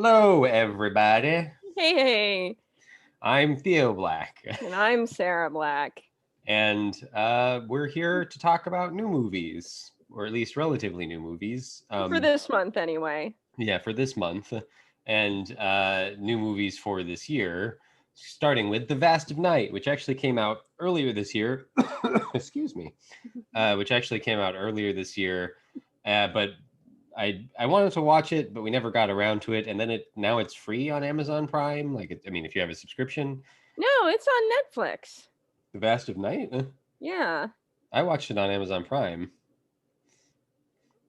Hello, everybody. Hey, I'm Theo Black, and I'm Sarah Black. and we're here to talk about new movies, or at least relatively new movies. For this month, anyway. Yeah, for this month, and new movies for this year, starting with The Vast of Night, which actually came out earlier this year. Excuse me. Which actually came out earlier this year, but I wanted to watch it, but we never got around to it. And then now it's free on Amazon Prime. If you have a subscription. No, it's on Netflix. The Vast of Night. Yeah. I watched it on Amazon Prime.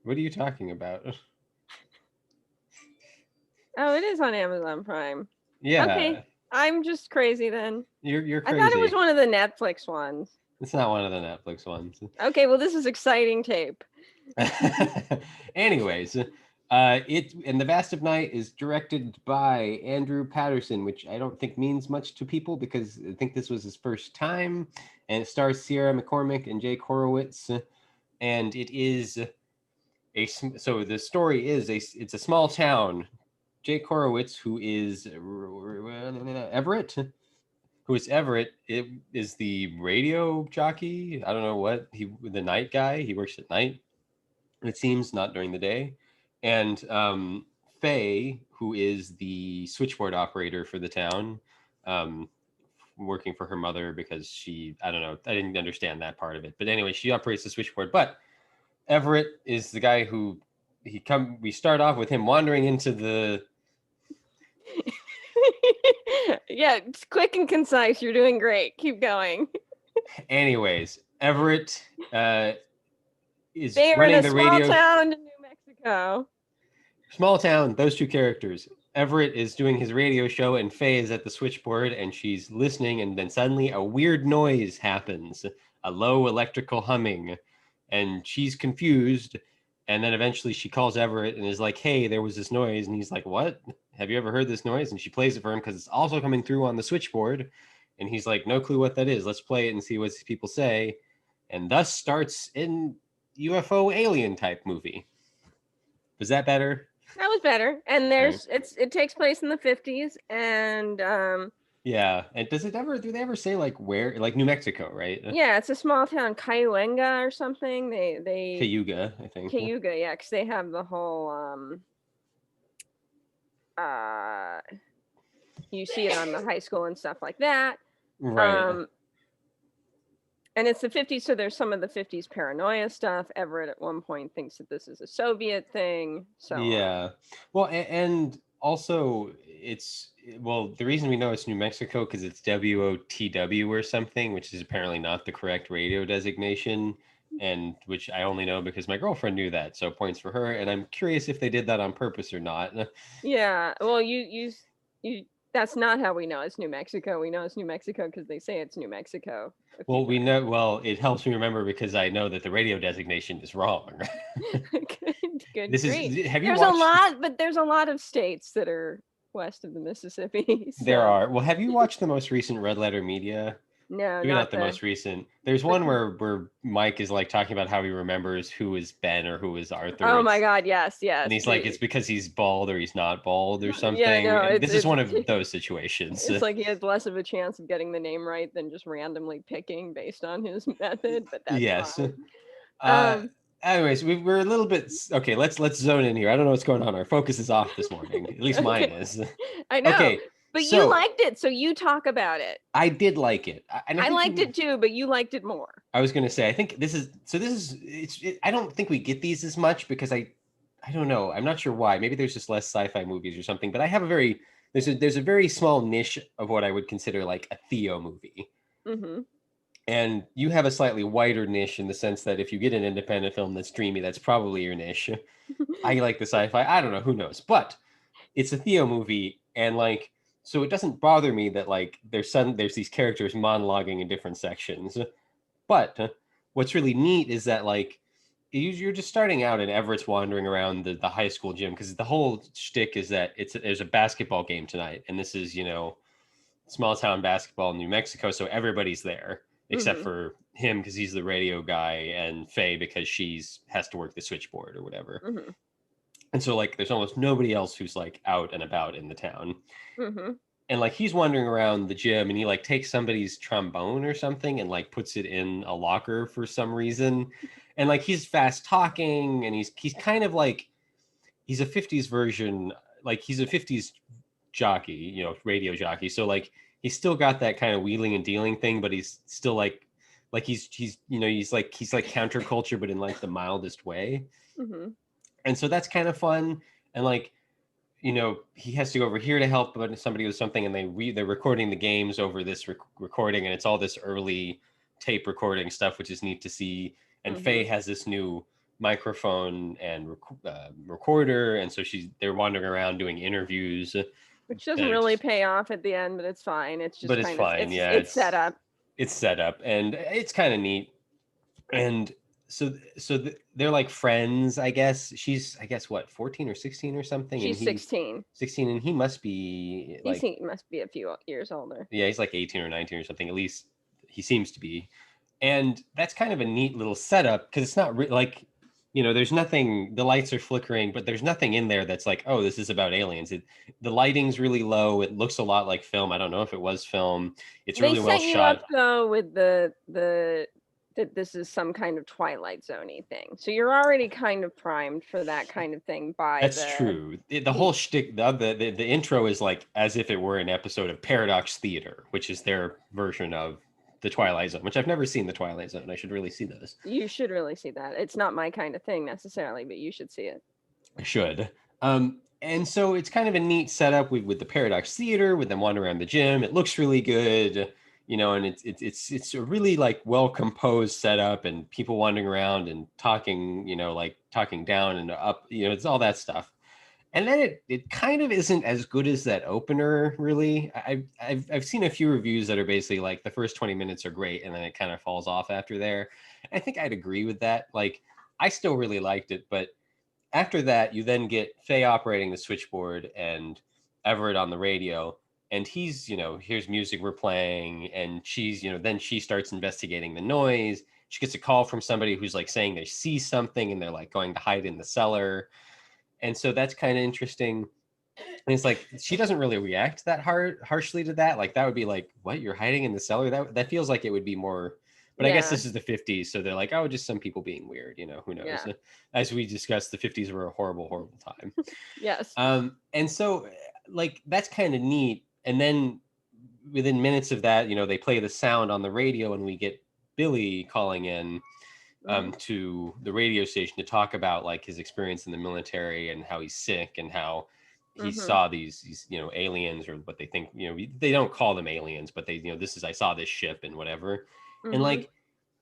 What are you talking about? Oh, it is on Amazon Prime. Yeah. Okay. I'm just crazy then. You're crazy. I thought it was one of the Netflix ones. It's not one of the Netflix ones. Okay, well, this is exciting tape. Anyways, The Vast of Night is directed by Andrew Patterson, which I don't think means much to people because I think this was his first time, and it stars Sierra McCormick and Jake Horowitz, and it is so the story is it's a small town. Jake Horowitz, who is Everett, it is the radio jockey. I don't know what the night guy. He works at night. It seems, not during the day. And Faye, who is the switchboard operator for the town, working for her mother because I don't know, I didn't understand that part of it. But anyway, she operates the switchboard. But Everett is the guy who we start off with him wandering into the... Yeah, it's quick and concise. You're doing great. Keep going. Anyways, Everett... They are in a small town in New Mexico. Small town, those two characters. Everett is doing his radio show and Faye is at the switchboard and she's listening, and then suddenly a weird noise happens, a low electrical humming, and she's confused, and then eventually she calls Everett and is like, hey, there was this noise, and he's like, what? Have you ever heard this noise? And she plays it for him because it's also coming through on the switchboard, and he's like, no clue what that is. Let's play it and see what people say. And thus starts in UFO alien type movie. Was that better? That was better. And it takes place in the 50s, and yeah. And do they ever say like where, like New Mexico, right? Yeah, it's a small town, Cayuga or something. They Cayuga, I think. Cayuga, yeah, because they have the whole you see it on the high school and stuff like that. Right. And it's the 50s, so there's some of the 50s paranoia stuff. Everett at one point thinks that this is a Soviet thing. So yeah. Well, and also the reason we know it's New Mexico because it's WOTW or something, which is apparently not the correct radio designation, and which I only know because my girlfriend knew that. So points for her. And I'm curious if they did that on purpose or not. Yeah. Well, you that's not how we know it's New Mexico. We know it's New Mexico because they say it's New Mexico. Well, we know. Well, it helps me remember because I know that the radio designation is wrong. Good. There's a lot of states that are west of the Mississippi. So. There are. Well, have you watched the most recent Red Letter Media? No, maybe not the most recent. There's one where Mike is like talking about how he remembers who is Ben or who is Arthur. Oh my God, yes. And he's like, it's because he's bald or he's not bald or something. Yeah, no, this is one of those situations. It's like he has less of a chance of getting the name right than just randomly picking based on his method. But that's fine. Anyways, we're a little bit okay. Let's zone in here. I don't know what's going on. Our focus is off this morning. At least mine is. I know. Okay. But you liked it, so you talk about it. I did like it. I liked it too, but you liked it more. I was going to say, I think I don't think we get these as much because I don't know. I'm not sure why. Maybe there's just less sci-fi movies or something, but I have there's a very small niche of what I would consider like a Theo movie. Mm-hmm. And you have a slightly wider niche in the sense that if you get an independent film that's dreamy, that's probably your niche. I like the sci-fi. I don't know. Who knows? But it's a Theo movie, and like, so it doesn't bother me that like there's these characters monologuing in different sections. But what's really neat is that like you're just starting out and Everett's wandering around the high school gym because the whole shtick is that there's a basketball game tonight, and this is small town basketball in New Mexico, so everybody's there except for him because he's the radio guy, and Faye because has to work the switchboard or whatever. And so like there's almost nobody else who's like out and about in the town. Mm-hmm. And like he's wandering around the gym and he like takes somebody's trombone or something and like puts it in a locker for some reason. And like he's fast talking and he's kind of like he's a 50s version, like he's a 50s jockey, you know, radio jockey. So like he's still got that kind of wheeling and dealing thing, but he's still like he's you know, he's like counterculture, but in like the mildest way. Mm-hmm. And so that's kind of fun. And like, you know, he has to go over here to help somebody with something, and they're recording the games over this recording, and it's all this early tape recording stuff, which is neat to see. And Faye Mm-hmm. has this new microphone and recorder, and so they're wandering around doing interviews. Which doesn't That are really just, pay off at the end, but it's fine. It's just but it's kind of fine, yeah. it's set up. It's set up, and it's kind of neat. And they're like friends, I guess. She's, I guess, what, 14 or 16 or something, and She's he's 16. 16, and he must be like, He must be a few years older. yeah, he's like 18 or 19 or something. At least he seems to be. And that's kind of a neat little setup because it's not like, you know, there's nothing, the lights are flickering, but there's nothing in there that's like, oh, this is about aliens. The lighting's really low. It looks a lot like film. I don't know if it was film. It's really well They set you shot. up though with the that this is some kind of Twilight Zone-y thing. So you're already kind of primed for that kind of thing by That's true. The whole shtick, the intro is like as if it were an episode of Paradox Theater, which is their version of the Twilight Zone, which I've never seen the Twilight Zone. I should really see those. You should really see that. It's not my kind of thing necessarily, but you should see it. I should. And so it's kind of a neat setup with the Paradox Theater, with them wandering around the gym. It looks really good, you know, and it's a really like well composed setup, and people wandering around and talking, you know, like talking down and up, you know, it's all that stuff. And then it kind of isn't as good as that opener, really. I've seen a few reviews that are basically like the first 20 minutes are great, and then it kind of falls off after there. I think I'd agree with that. Like, I still really liked it, but after that, you then get Faye operating the switchboard and Everett on the radio. And he's, you know, here's music we're playing. And she's, you know, then she starts investigating the noise. She gets a call from somebody who's like saying they see something and they're like going to hide in the cellar. And so that's kind of interesting. And it's like she doesn't really react that harshly to that. Like that would be like, what, you're hiding in the cellar? That feels like it would be more. But I guess this is the 50s, so they're like, oh, just some people being weird, you know, who knows? Yeah. As we discussed, the 50s were a horrible, horrible time. Yes. And so like that's kind of neat. And then within minutes of that, you know, they play the sound on the radio, and we get Billy calling in to the radio station to talk about like his experience in the military and how he's sick and how he saw these, you know, aliens, or what they think, you know, they don't call them aliens, but they, you know, I saw this ship and whatever. And like,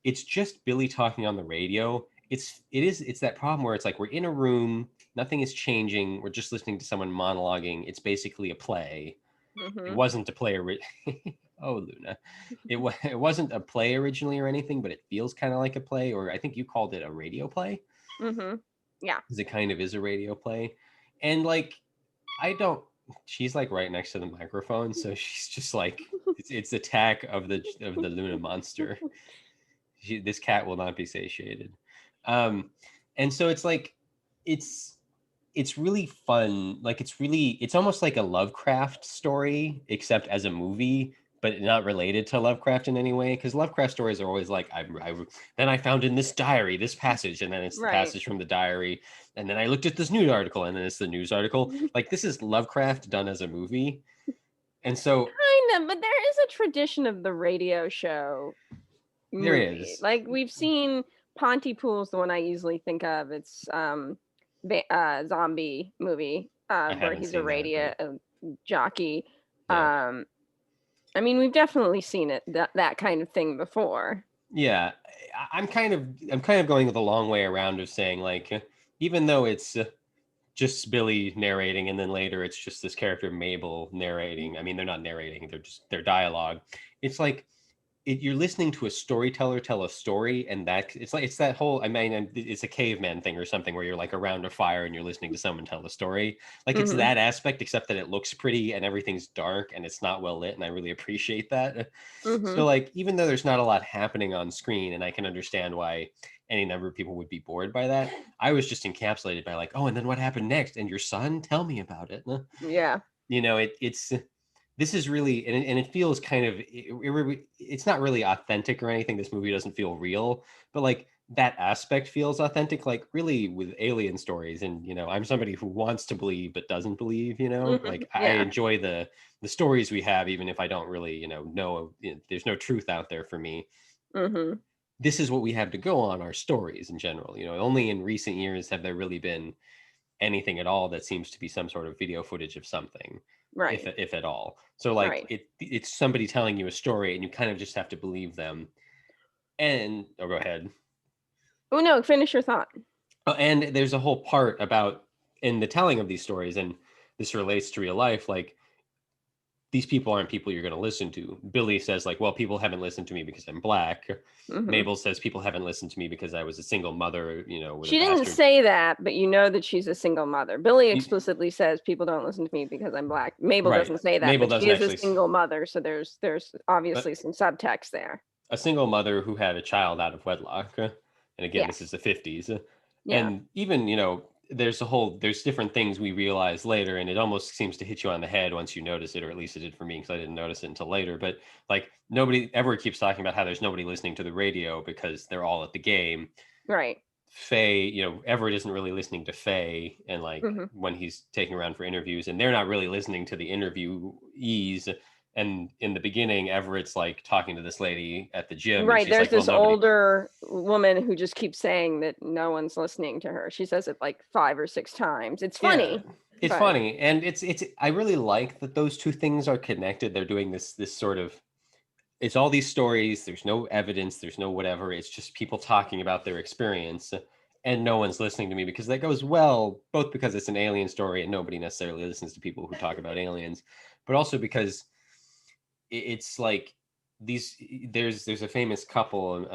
it's just Billy talking on the radio. It's that problem where it's like, we're in a room, nothing is changing. We're just listening to someone monologuing. It's basically a play. It wasn't a play. Oh, Luna, it wasn't a play originally or anything, but it feels kind of like a play, or I think you called it a radio play. Yeah. Because it kind of is a radio play. And like, she's like right next to the microphone, so she's just like, it's attack of the Luna monster. This cat will not be satiated. And so it's like, it's really fun. Like it's almost like a Lovecraft story, except as a movie, but not related to Lovecraft in any way. Because Lovecraft stories are always like, then I found in this diary this passage, and then it's the passage from the diary, and then I looked at this news article, and then it's the news article. Like this is Lovecraft done as a movie. And so kind of, but there is a tradition of the radio show movie. There is. Like we've seen Pontypool's the one I usually think of. It's zombie movie where he's a radio jockey. Yeah. I mean, we've definitely seen it that kind of thing before. Yeah, I'm kind of going the long way around of saying, like, even though it's just Billy narrating, and then later it's just this character Mabel narrating. I mean, they're not narrating; they're just their dialogue. It's like you're listening to a storyteller tell a story, and it's that whole, I mean, it's a caveman thing or something where you're like around a fire and you're listening to someone tell a story. Like it's that aspect, except that it looks pretty and everything's dark and it's not well lit, and I really appreciate that. So like, even though there's not a lot happening on screen, and I can understand why any number of people would be bored by that. I was just encapsulated by like, oh, and then what happened next? And your son? Tell me about it. Yeah. It's this is really, and it feels kind of, it's not really authentic or anything. This movie doesn't feel real, but like that aspect feels authentic, like really with alien stories. And, I'm somebody who wants to believe, but doesn't believe, like I enjoy the stories we have, even if I don't really, know there's no truth out there for me. Mm-hmm. This is what we have to go on, our stories in general. Only in recent years have there really been anything at all that seems to be some sort of video footage of something, right? If at all. So like right. it's somebody telling you a story, and you kind of just have to believe them. And go ahead. Oh no, finish your thought. And there's a whole part about in the telling of these stories, and this relates to real life. Like, these people aren't people you're going to listen to. Billy says like, well, people haven't listened to me because I'm Black. Mm-hmm. Mabel says people haven't listened to me because I was a single mother, with she didn't say that, but that she's a single mother. Billy explicitly says people don't listen to me because I'm Black. Mabel doesn't say that, Mabel, but she is a single mother, so there's obviously some subtext there. A single mother who had a child out of wedlock, and again, This is the 50s. And even, there's different things we realize later, and it almost seems to hit you on the head once you notice it, or at least it did for me, because I didn't notice it until later. But like, nobody ever keeps talking about how there's nobody listening to the radio because they're all at the game. Right. Faye, Everett isn't really listening to Faye, and like when he's taking around for interviews, and they're not really listening to the interviewees. And in the beginning, Everett's like talking to this lady at the gym. Right. There's like, this older woman who just keeps saying that no one's listening to her. She says it like 5 or 6 times. It's funny. Yeah, it's funny. And it's, I really like that those two things are connected. They're doing this sort of, it's all these stories. There's no evidence. There's no whatever. It's just people talking about their experience, and no one's listening to me, because that goes well, both because it's an alien story and nobody necessarily listens to people who talk about aliens, but also because it's like there's a famous couple,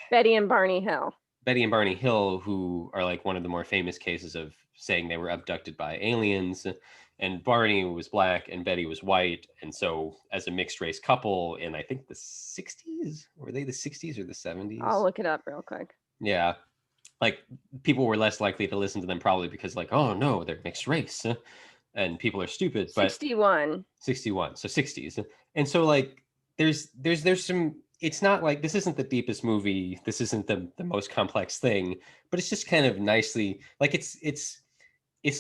Betty and Barney Hill, who are like one of the more famous cases of saying they were abducted by aliens. And Barney was Black and Betty was white. And so as a mixed race couple in, I think, the 60s, were they the 60s or the 70s? I'll look it up real quick. Yeah. Like, people were less likely to listen to them, probably because like, oh no, they're mixed race. And people are stupid. But 61, so 60s. And so like there's some, it's not like, this isn't the deepest movie, this isn't the most complex thing, but it's just kind of nicely, like, it's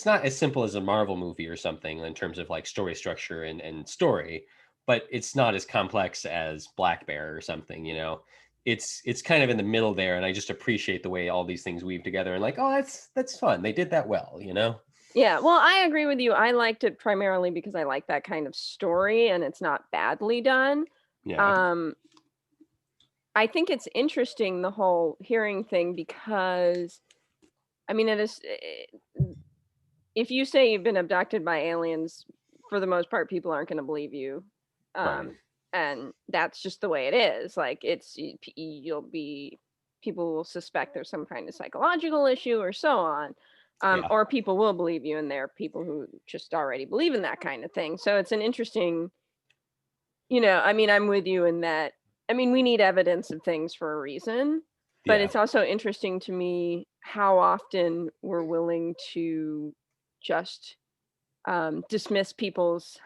not as simple as a Marvel movie or something in terms of like story structure and story, but it's not as complex as Black Bear or something. It's kind of in the middle there, and I just appreciate the way all these things weave together, and like, oh, that's fun, they did that well. Yeah, well, I agree with you. I liked it primarily because I like that kind of story, and it's not badly done. Yeah. I think it's interesting, the whole hearing thing, because I mean, it is, if you say you've been abducted by aliens, for the most part, people aren't going to believe you. Right. And that's just the way it is. Like, people will suspect there's some kind of psychological issue or so on. Or people will believe you, and there are people who just already believe in that kind of thing. So it's an interesting, I mean, I'm with you in that. I mean, we need evidence of things for a reason, but it's also interesting to me how often we're willing to just dismiss people's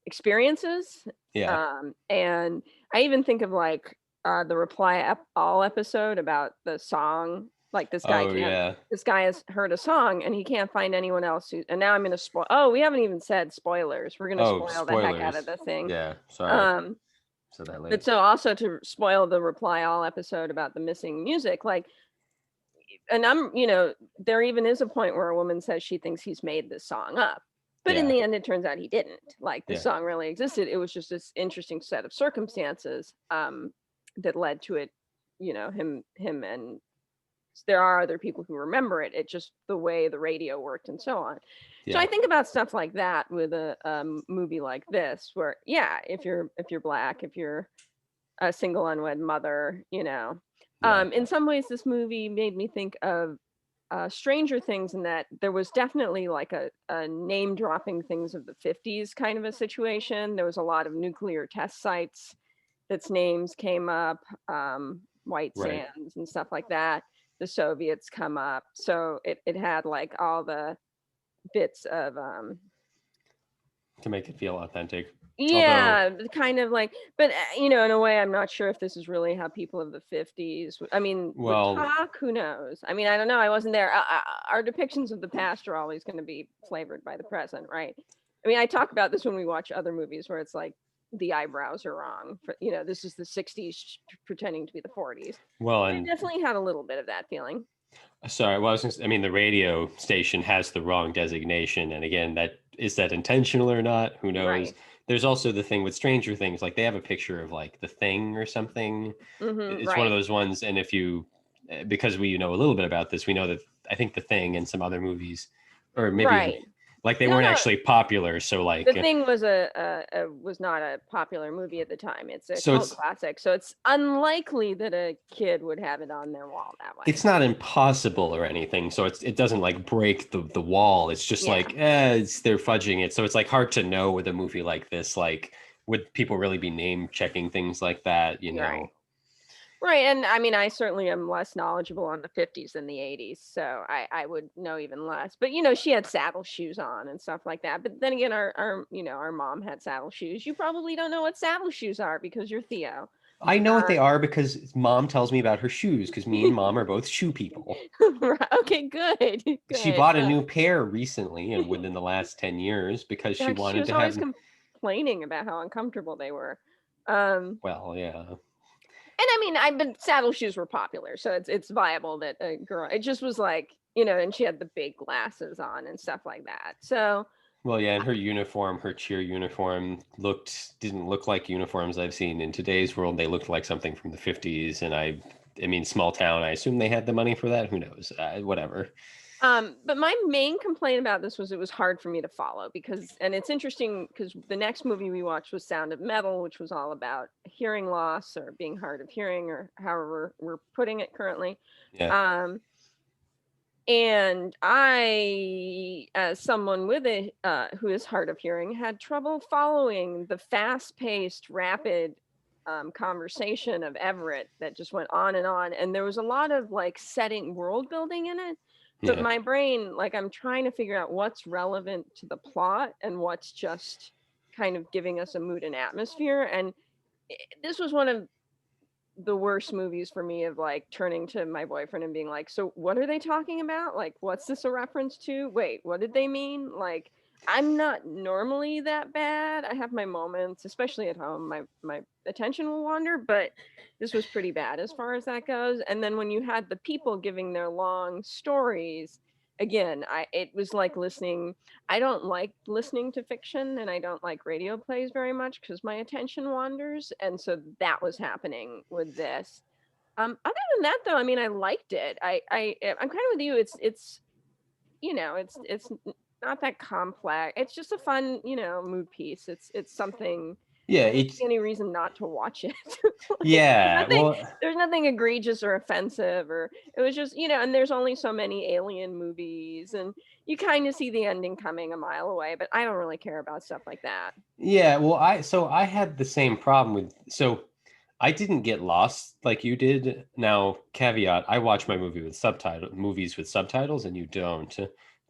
experiences. And I even think of like the Reply All episode about the song. Like, this guy this guy has heard a song and he can't find anyone else and now I'm gonna spoil. Oh, we haven't even said spoilers. We're gonna spoil the heck out of the thing. Yeah, sorry. So that late. But so also to spoil the Reply All episode about the missing music, like, and I'm, there even is a point where a woman says she thinks he's made this song up. But in the end, it turns out he didn't. Like, the song really existed. It was just this interesting set of circumstances that led to it, him and there are other people who remember it. It's just the way the radio worked and so on. So I think about stuff like that with a movie like this, where if you're Black, if you're a single unwed mother, in some ways this movie made me think of Stranger Things, in that there was definitely like a name dropping things of the 50s kind of a situation. There was a lot of nuclear test sites its names came up, White Right. Sands and stuff like that. The Soviets come up, so it had like all the bits of To make it feel authentic. Although, yeah, kind of like, but you know, in a way, I'm not sure if this is really how people of the 50s, I mean, would well, talk. Who knows? I mean, I don't know. I wasn't there. Our depictions of the past are always going to be flavored by the present, right? I mean, I talk about this when we watch other movies where it's like the eyebrows are wrong. For, you know, this is the 60s pretending to be the 40s. well, It and definitely had a little bit of that feeling. sorry, well, I mean, the radio station has the wrong designation, and again, that intentional or not? Who knows? Right. There's also the thing with Stranger Things, like they have a picture of like the Thing or something. It's one of Right. those ones, and if you, because we know a little bit about this, we know that I think the Thing and some other movies, or maybe even Right. like they No, weren't no. actually popular, so The like, Thing was was not a popular movie at the time. It's a so cult it's classic, so it's unlikely that a kid would have it on their wall that way. it's not impossible or anything, so it doesn't like break the wall. It's just Yeah, like they're fudging it, so it's like hard to know with a movie like this, like would people really be name checking things like that, you you're right. know? Right, and I mean, I certainly am less knowledgeable on the 50s than the 80s, so I would know even less. But you know, she had saddle shoes on and stuff like that. But then again, our you know, our mom had saddle shoes. You probably don't know what saddle shoes are because you're Theo. I know what they are because mom tells me about her shoes, because me and mom are both shoe people. Right. Okay, good, She good. bought a new pair recently and within the last 10 years because she Yeah, she wanted was to always have, complaining about how uncomfortable they were. And well, yeah. I mean, I've been saddle shoes were popular, so it's viable that a girl. It just was like, you know, and she had the big glasses on and stuff like that. So Well, yeah, and her uniform, her cheer uniform didn't look like uniforms I've seen in today's world. They looked like something from the 50s, and I mean, small town. I assume they had the money for that. Who knows? Whatever. but my main complaint about this was it was hard for me to follow because, and it's interesting because the next movie we watched was Sound of Metal, which was all about hearing loss or being hard of hearing or however we're putting it currently. Yeah. Um, and I, as someone with a who is hard of hearing, had trouble following the fast-paced, rapid conversation of Everett that just went on, and there was a lot of like setting world building in it. But Yeah. my brain, like, I'm trying to figure out what's relevant to the plot and what's just kind of giving us a mood and atmosphere. And this was one of the worst movies for me of like turning to my boyfriend and being like, so what are they talking about? Like, what's this a reference to? Wait, what did they mean? Like, I'm not normally that bad. I have my moments, especially at home. My attention will wander, but this was pretty bad as far as that goes. And then when you had the people giving their long stories, again, it was like listening. I don't like listening to fiction and I don't like radio plays very much because my attention wanders. And so that was happening with this. Other than that though, I mean, I liked it. I'm kind of with you. It's you know, it's not that complex. It's just a fun, you know, mood piece. It's something. Yeah. I don't It's, see any reason not to watch it. Like, yeah. Well, there's nothing egregious or offensive, or it was just, you know, and there's only so many alien movies, and you kind of see the ending coming a mile away. But I don't really care about stuff like that. yeah. Well, I had the same problem so I didn't get lost like you did. Now, caveat, I watch my movies with subtitles, and you don't,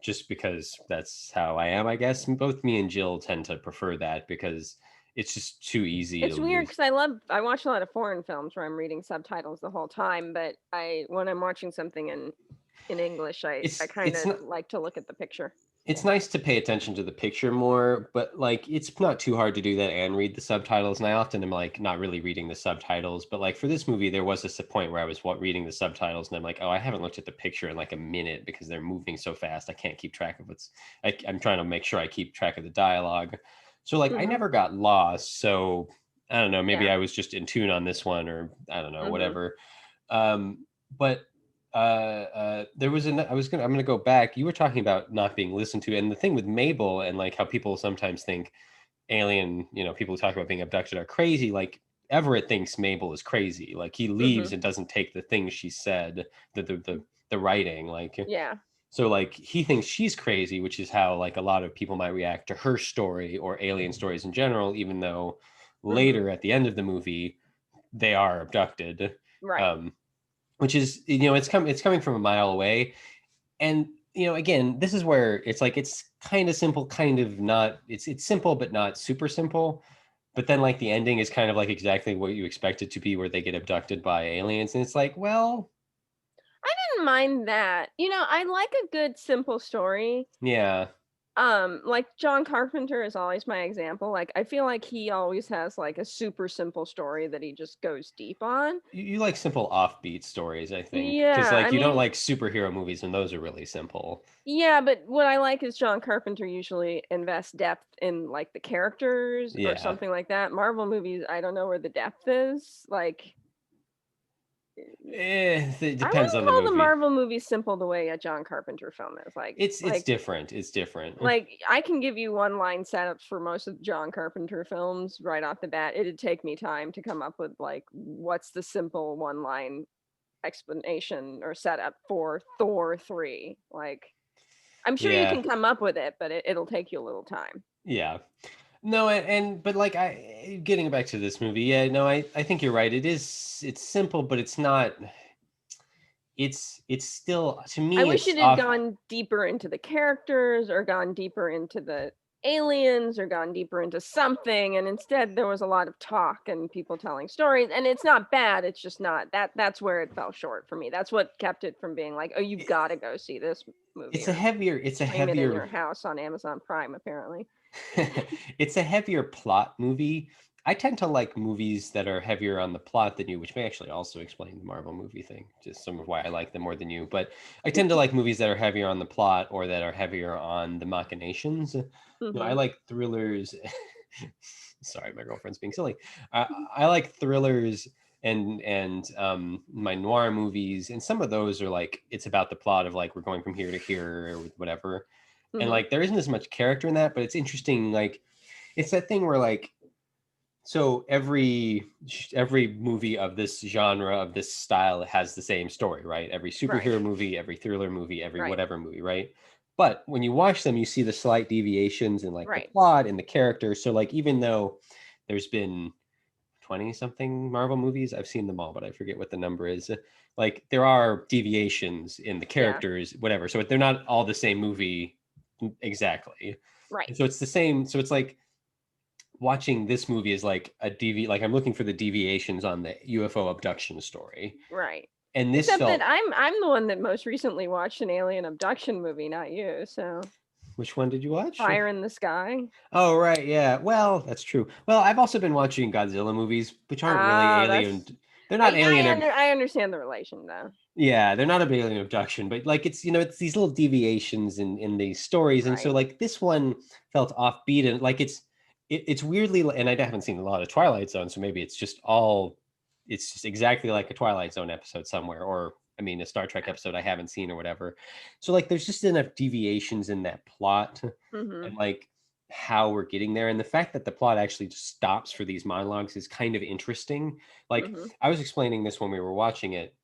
just because that's how I am, I guess. Both me and Jill tend to prefer that because it's just too easy to It's weird lose. because I watch a lot of foreign films where I'm reading subtitles the whole time, but when I'm watching something in English, I kind It's of not like to look at the picture. it's nice to pay attention to the picture more, but like it's not too hard to do that and read the subtitles. And I often am like not really reading the subtitles, but like for this movie, there was this point where I was reading the subtitles and I'm like, oh, I haven't looked at the picture in like a minute because they're moving so fast. I can't keep track of I'm trying to make sure I keep track of the dialogue. So like I Hmm. never got lost. So I don't know, maybe Yeah. I was just in tune on this one, or I don't know, Hmm. whatever. But there was I'm gonna go back. You were talking about not being listened to, and the thing with Mabel and like how people sometimes think alien, people who talk about being abducted are crazy. Like Everett thinks Mabel is crazy. Like he Hmm. leaves and doesn't take the things she said, the writing, like Yeah. so like he thinks she's crazy, which is how like a lot of people might react to her story or alien stories in general, even though Hmm. later at the end of the movie they are abducted. Right. Which is, it's coming from a mile away. And again, this is where it's like it's kind of simple, kind of not. It's simple, but not super simple. But then like the ending is kind of like exactly what you expect it to be, where they get abducted by aliens, and it's like, well, I didn't mind that. I like a good simple story. yeah. Like John Carpenter is always my example. Like I feel like he always has like a super simple story that he just goes deep on. You like simple offbeat stories, I think, because Yeah, like I you don't mean, like superhero movies, and those are really simple. yeah, but what I like is John Carpenter usually invests depth in like the characters or Yeah. something like that. Marvel movies, I don't know where the depth is. Like It I depends wouldn't on the call the movie. Marvel movies simple the way a John Carpenter film is. It's different. It's different. I can give you one line setups for most of John Carpenter films right off the bat. It'd take me time to come up with like what's the simple one line explanation or setup for Thor 3. Like I'm sure you Yeah. can come up with it, but it'll take you a little time. Yeah. No, but like I getting back to this movie, yeah, no, I think you're right. It's simple, but it's not. It's still, to I me, wish it's it had off. gone deeper into the characters or gone deeper into the aliens or gone deeper into something, and instead there was a lot of talk and people telling stories, and it's not bad, it's just not that's where it fell short for me. That's what kept it from being like, oh, you've got to go see this movie or It's a stream it in your heavier house on Amazon Prime apparently. it's a heavier plot movie. I tend to like movies that are heavier on the plot than you, which may actually also explain the Marvel movie thing, just some of why I like them more than you. But I tend to like movies that are heavier on the plot or that are heavier on the machinations. I Hmm. like thrillers. Sorry, my girlfriend's being silly. I like thrillers and my noir movies, and some of those are like it's about the plot of like we're going from here to here or whatever, and Hmm. like there isn't as much character in that, but it's interesting. Like it's that thing where like so every movie of this genre of this style has the same story, right? Every Right. superhero movie, every thriller movie, every Right. whatever movie, right? But when you watch them, you see the slight deviations in like the Right. plot and the characters. So like even though there's been 20 something Marvel movies, I've seen them all, but I forget what the number is. Like there are deviations in the Yeah. characters, whatever. So they're not all the same movie exactly. Right. And so it's the same. So it's like watching this movie is like like I'm looking for the deviations on the UFO abduction story. Right. And this Except that felt, I'm the one that most recently watched an alien abduction movie, not you. So which one did you watch? Fire in the Sky. Oh, right. Yeah. Well, that's true. Well, I've also been watching Godzilla movies, which aren't really Ah, alien. They're not alien. I understand the relation though. Yeah, they're not a alien abduction, but like it's these little deviations in these stories, and so Right. like this one felt offbeat, and like it's weirdly, and I haven't seen a lot of Twilight Zone, so maybe it's just exactly like a Twilight Zone episode somewhere, or I mean a Star Trek episode I haven't seen or whatever. So like there's just enough deviations in that plot, Mm-hmm. and like how we're getting there, and the fact that the plot actually just stops for these monologues is kind of interesting. Like Mm-hmm. I was explaining this when we were watching it,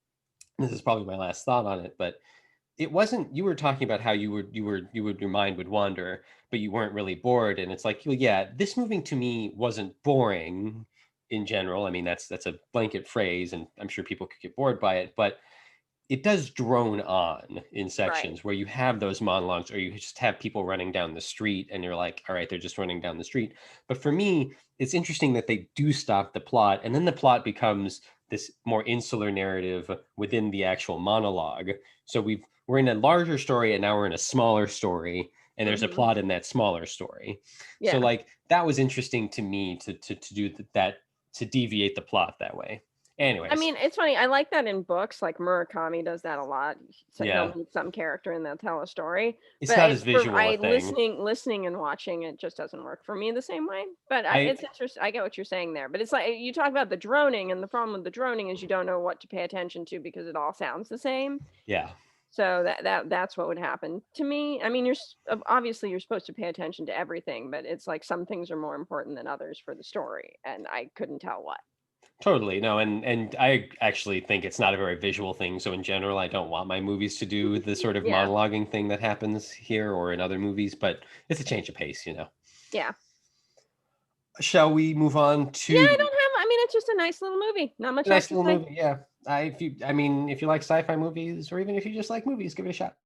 this is probably my last thought on it, but it wasn't, you were talking about how your mind would wander, but you weren't really bored. And it's like, well, yeah, this movie to me wasn't boring in general. I mean, that's a blanket phrase, and I'm sure people could get bored by it, but it does drone on in Right. sections where you have those monologues or you just have people running down the street and you're like, all right, they're just running down the street. But for me, it's interesting that they do stop the plot, and then the plot becomes this more insular narrative within the actual monologue. So we're in a larger story and now we're in a smaller story, and there's a Mm-hmm. plot in that smaller story. So Yeah. like that was interesting to me to do that, to deviate the plot that way. I Anyways, mean, it's funny. I like that in books. Like Murakami does that a lot. So he'll yeah, meet some character and they'll tell a story. it's But not as visual a thing. listening and watching it just doesn't work for me the same way. But I it's interesting. I get what you're saying there. But it's like you talk about the droning, and the problem with the droning is you don't know what to pay attention to because it all sounds the same. Yeah, So that's what would happen to me. I mean, obviously you're supposed to pay attention to everything, but it's like some things are more important than others for the story, and I couldn't tell what. totally. No, and I actually think it's not a very visual thing. So in general, I don't want my movies to do the sort of Yeah, monologuing thing that happens here or in other movies, but it's a change of pace. yeah. Shall we move on Yeah, to? it's just a nice little movie. Not much else Nice to little say. movie, yeah. If you like sci-fi movies, or even if you just like movies, give it a shot.